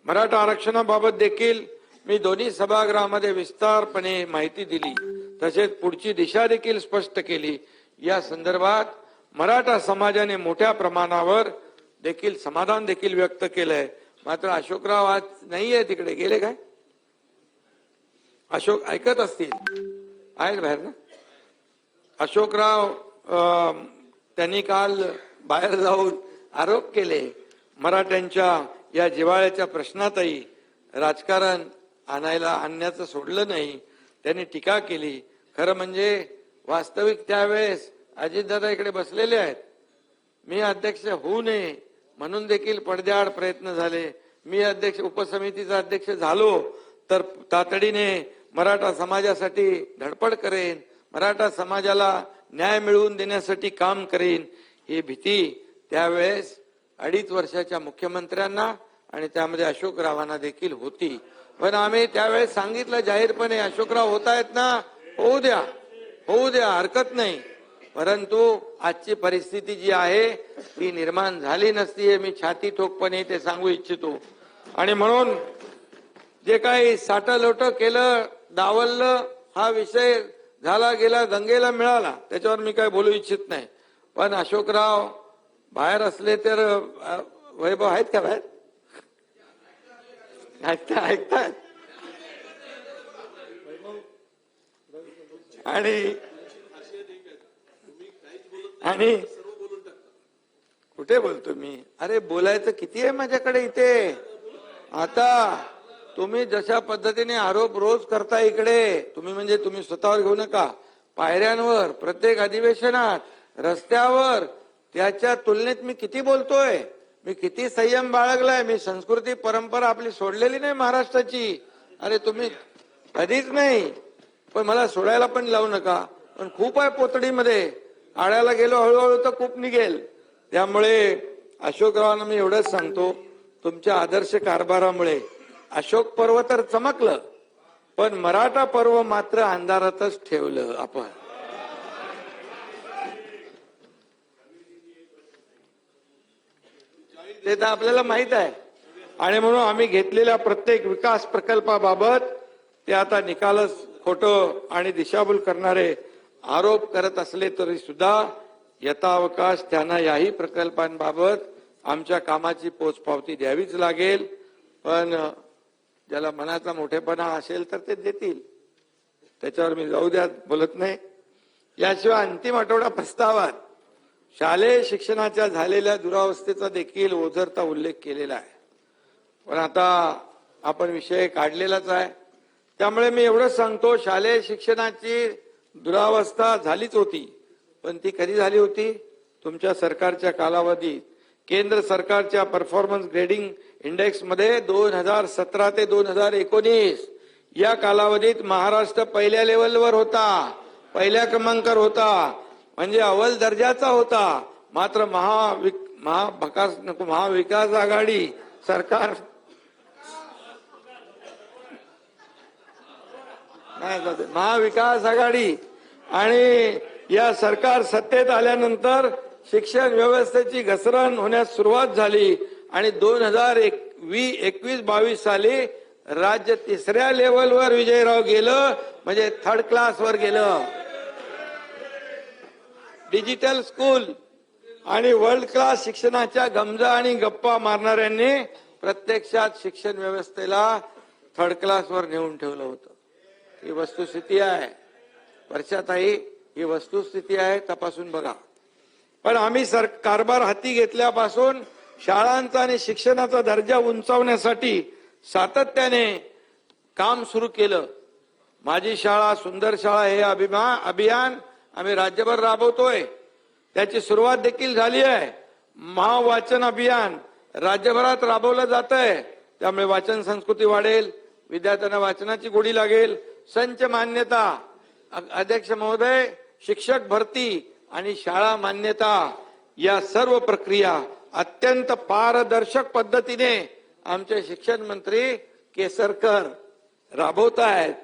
मराठा आरक्षणाबाबत देखील मी दोन्ही सभागृहामध्ये विस्तारपणे माहिती दिली, तसेच पुढची दिशा देखील स्पष्ट केली। या संदर्भात मराठा समाजाने मोठ्या प्रमाणावर देखील समाधान देखील व्यक्त केलंय। मात्र अशोकराव आज नाहीये, तिकडे गेले काय? अशोक ऐकत असतील, आहेत बाहेर ना? अशोकराव त्यांनी काल बाहेर जाऊन आरोप केले, मराठ्यांच्या या जिव्हाळ्याच्या प्रश्नातही राजकारण आणण्याचं सोडलं नाही। त्यांनी टीका केली। खरं म्हणजे वास्तविक त्यावेळेस अजितदादा इकडे बसलेले आहेत। मी अध्यक्ष होऊ नये म्हणून देखील पडद्याआड प्रयत्न झाले। मी अध्यक्ष उपसमितीचा अध्यक्ष झालो तर तातडीने मराठा समाजासाठी धडपड करेन, मराठा समाजाला न्याय मिळवून देण्यासाठी काम करेन, ही भीती त्यावेळेस 2.5 वर्षाच्या मुख्यमंत्र्यांना आणि त्यामध्ये अशोकरावांना देखील होती। पण आम्ही त्यावेळेस सांगितलं जाहीरपणे, अशोकराव होत आहेत ना, होऊ द्या, हरकत नाही। परंतु आजची परिस्थिती जी आहे ती निर्माण झाली नसती हे मी छाती ठोकपणे ते सांगू इच्छितो। आणि म्हणून जे काही साठलोट केलं, डावललं, हा विषय झाला गेला, गंगेला मिळाला, त्याच्यावर मी काय बोलू इच्छित नाही। पण अशोकराव बाहेर असले तर वैभव आहेत का बाहेर? ऐकतात आणि कुठे बोलतो मी? अरे बोलायचं किती आहे माझ्याकडे इथे। आता तुम्ही जशा पद्धतीने आरोप रोज करता इकडे, तुम्ही स्वतःवर घेऊ नका, पायऱ्यांवर, प्रत्येक अधिवेशनात, रस्त्यावर, त्याच्या तुलनेत मी किती बोलतोय, मी किती संयम बाळगलाय। मी संस्कृती परंपरा आपली सोडलेली नाही महाराष्ट्राची। अरे तुम्ही कधीच नाही, पण मला सोडायला पण लावू नका। पण खूप आहे पोतडीमध्ये, आळ्याला गेलो हळूहळू तर खूप निघेल। त्यामुळे अशोकरावांना मी एवढंच सांगतो, तुमच्या आदर्श कारभारामुळे अशोक पर्व तर चमकलं, पण मराठा पर्व मात्र अंधारातच ठेवलं आपण। ते तर आपल्याला माहित आहे। आणि म्हणून आम्ही घेतलेल्या प्रत्येक विकास प्रकल्पाबाबत ते आता निकालच खोटं आणि दिशाभूल करणारे आरोप करत असले तरी सुद्धा यथावकाश त्यांना याही प्रकल्पांबाबत आमच्या कामाची पोचपावती द्यावीच लागेल। पण ज्याला मनाचा मोठेपणा असेल तर ते देतील, त्याच्यावर मी जाऊ द्या बोलत नाही। याशिवाय अंतिम आठवडा प्रस्तावात शालेय शिक्षणाच्या झालेल्या दुरावस्थेचा देखील ओझरता उल्लेख केलेला आहे। पण आता आपण विषय काढलेलाच आहे, त्यामुळे मी एवढंच सांगतो, शालेय शिक्षणाची दुरावस्था झालीच होती, पण ती कधी झाली होती? तुमच्या सरकारच्या कालावधीत। केंद्र सरकारच्या परफॉर्मन्स ग्रेडिंग इंडेक्स मध्ये 2017 ते 2019 या कालावधीत महाराष्ट्र पहिल्या लेवलवर होता, पहिल्या क्रमांकावर होता, म्हणजे अव्वल दर्जाचा होता। मात्र महाविकास आघाडी सरकार महाविकास आघाडी आणि या सरकार सत्तेत आल्यानंतर शिक्षण व्यवस्थेची घसरण होण्यास सुरुवात झाली आणि 2021-22 साली राज्य 3ऱ्या लेवलवर विजयराव गेलं, म्हणजे 3rd क्लासवर गेलं। डिजिटल स्कूल आणि वर्ल्ड क्लास शिक्षणाच्या गमजा आणि गप्पा मारणाऱ्यांनी प्रत्यक्षात शिक्षण व्यवस्थेला 3rd क्लासवर नेऊन ठेवलं होतं। ही वस्तुस्थिती आहे वर्षाताई, ही वस्तुस्थिती आहे, तपासून बघा। पण आम्ही कारभार हाती घेतल्यापासून शाळांचा आणि शिक्षणाचा दर्जा उंचावण्यासाठी सातत्याने काम सुरू केलं। माझी शाळा सुंदर शाळा हे अभियान आम्ही राज्यभर राबवतोय, त्याची सुरुवात देखील झाली आहे। महावाचन अभियान राज्यभरात राबवलं जात आहे, त्यामुळे वाचन संस्कृती वाढेल, विद्यार्थ्यांना वाचनाची गोडी लागेल। संच मान्यता, अध्यक्ष महोदय, शिक्षक भरती आणि शाळा मान्यता या सर्व प्रक्रिया अत्यंत पारदर्शक पद्धतीने आमचे शिक्षण मंत्री केसरकर राबवत आहेत।